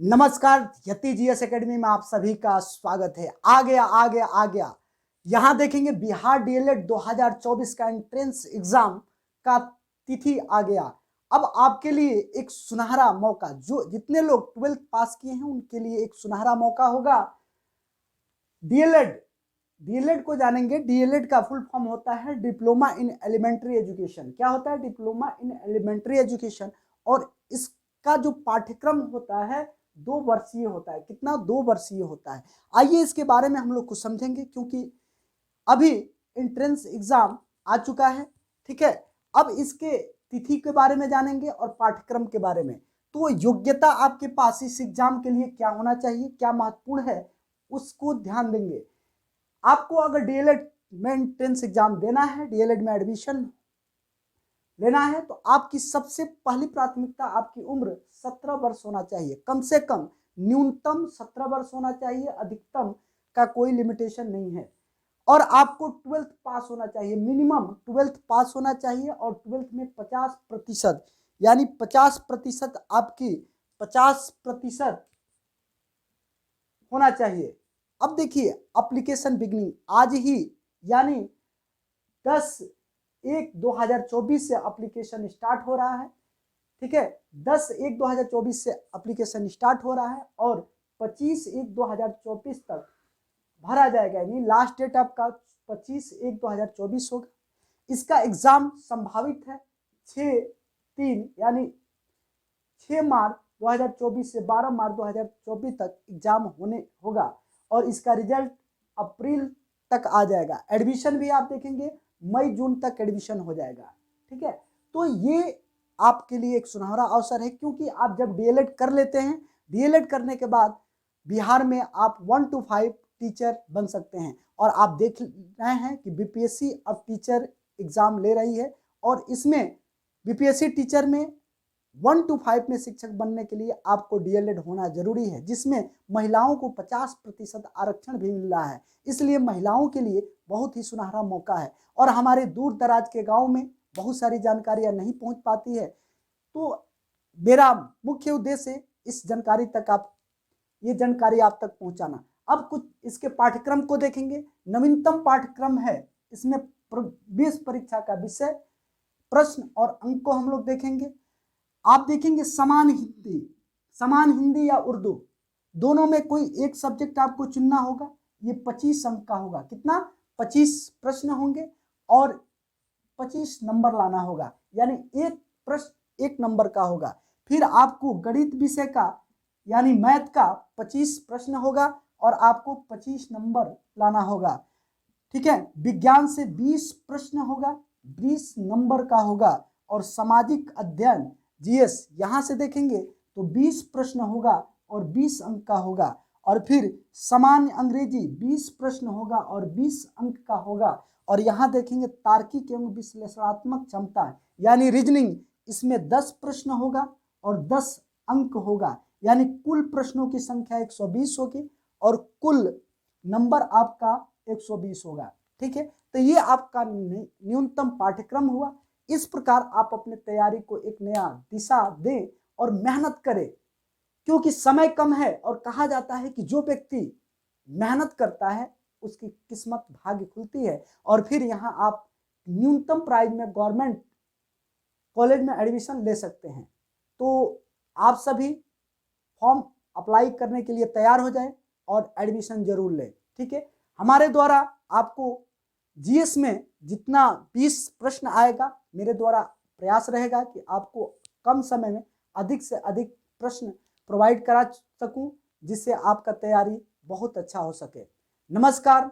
नमस्कार, यति GS academy में आप सभी का स्वागत है। आ गया। यहाँ देखेंगे बिहार डीएलएड 2024 का एंट्रेंस एग्जाम का तिथि आ गया। अब आपके लिए एक सुनहरा मौका, जो जितने लोग 12th पास किए हैं उनके लिए एक सुनहरा मौका होगा। डीएलएड को जानेंगे। डीएलएड का फुल फॉर्म होता है डिप्लोमा इन एलिमेंट्री एजुकेशन। क्या होता है? Diploma in elementary education. और इसका जो पाठ्यक्रम होता है 2 वर्षीय होता है। कितना? 2 वर्षीय होता है। आइए इसके बारे में हम लोग कुछ समझेंगे, क्योंकि अभी एंट्रेंस एग्जाम आ चुका है। ठीक है, अब इसके तिथि के बारे में जानेंगे और पाठ्यक्रम के बारे में। तो योग्यता आपके पास इस एग्जाम के लिए क्या होना चाहिए, क्या महत्वपूर्ण है, उसको ध्यान देंगे। आपको अगर डीएलएड में एंट्रेंस एग्जाम देना है, डीएलएड में एडमिशन लेना है, तो आपकी सबसे पहली प्राथमिकता आपकी उम्र 17 वर्ष होना चाहिए। कम से कम, न्यूनतम 17 वर्ष होना चाहिए, अधिकतम का कोई लिमिटेशन नहीं है। और आपको 12th पास होना चाहिए, मिनिमम 12th पास होना चाहिए। और 12th में 50%, यानी 50% आपकी 50% होना चाहिए। अब देखिए, एप्लीकेशन बिगनिंग आज ही, यानी 10/1/2024 से एप्लीकेशन स्टार्ट हो रहा है। ठीक है, 10/1/2024 से एप्लीकेशन स्टार्ट हो रहा है और 25/1/2024 तक भरा जाएगा। यानी लास्ट डेट आपका 25/1/2024 होगा। इसका एग्जाम संभावित है 6/3 यानी 6 मार्च 2024 से 12 मार्च 2024 तक एग्जाम होगा। और इसका रिजल्ट अप्रैल तक आ जाएगा। एडमिशन भी आप देखेंगे मई जून तक एडमिशन हो जाएगा। ठीक है, तो ये आपके लिए एक सुनहरा अवसर है, क्योंकि आप जब डीएलएड कर लेते हैं, डीएलएड करने के बाद बिहार में आप 1 to 5 टीचर बन सकते हैं। और आप देख रहे हैं कि बीपीएससी अब टीचर एग्जाम ले रही है, और इसमें बीपीएससी टीचर में 1 to 5 में शिक्षक बनने के लिए आपको डीएलएड होना जरूरी है, जिसमें महिलाओं को 50% आरक्षण भी मिल रहा है। इसलिए महिलाओं के लिए बहुत ही सुनहरा मौका है। और हमारे दूर दराज के गांव में बहुत सारी जानकारियां नहीं पहुंच पाती है, तो मेरा मुख्य उद्देश्य इस जानकारी तक ये जानकारी आप तक पहुंचाना। अब कुछ इसके पाठ्यक्रम को देखेंगे। नवीनतम पाठ्यक्रम है, इसमें प्रवेश परीक्षा का विषय, प्रश्न और अंक को हम लोग देखेंगे। आप देखेंगे समान हिंदी या उर्दू, दोनों में कोई एक सब्जेक्ट आपको चुनना होगा। ये 25 अंक का होगा। कितना? 25 प्रश्न होंगे और 25 नंबर लाना होगा, यानी एक प्रश्न 1 नंबर का होगा। फिर आपको गणित विषय का, यानी मैथ का 25 प्रश्न होगा और आपको 25 नंबर लाना होगा। ठीक है, विज्ञान से 20 प्रश्न होगा, 20 नंबर का होगा। और सामाजिक अध्ययन जीएस यहाँ से देखेंगे तो 20 प्रश्न होगा और 20 अंक का होगा। और फिर सामान्य अंग्रेजी 20 प्रश्न होगा और 20 अंक का होगा। और यहाँ देखेंगे तार्किक एवं विश्लेषणात्मक क्षमता, यानी रीजनिंग, इसमें 10 प्रश्न होगा और 10 अंक होगा। यानी कुल प्रश्नों की संख्या 120 होगी और कुल नंबर आपका 120 होगा। ठीक है, तो ये आपका न्यूनतम पाठ्यक्रम हुआ। इस प्रकार आप अपने तैयारी को एक नया दिशा दें और मेहनत करें, क्योंकि समय कम है। और कहा जाता है कि जो व्यक्ति मेहनत करता है उसकी किस्मत भाग्य खुलती है। और फिर यहाँ आप न्यूनतम प्राइस में गवर्नमेंट कॉलेज में एडमिशन ले सकते हैं। तो आप सभी फॉर्म अप्लाई करने के लिए तैयार हो जाएं और एडमिशन जरूर लें। ठीक है, हमारे द्वारा आपको जीएस में जितना 20 प्रश्न आएगा, मेरे द्वारा प्रयास रहेगा कि आपको कम समय में अधिक से अधिक प्रश्न प्रोवाइड करा सकूं, जिससे आपका तैयारी बहुत अच्छा हो सके। नमस्कार।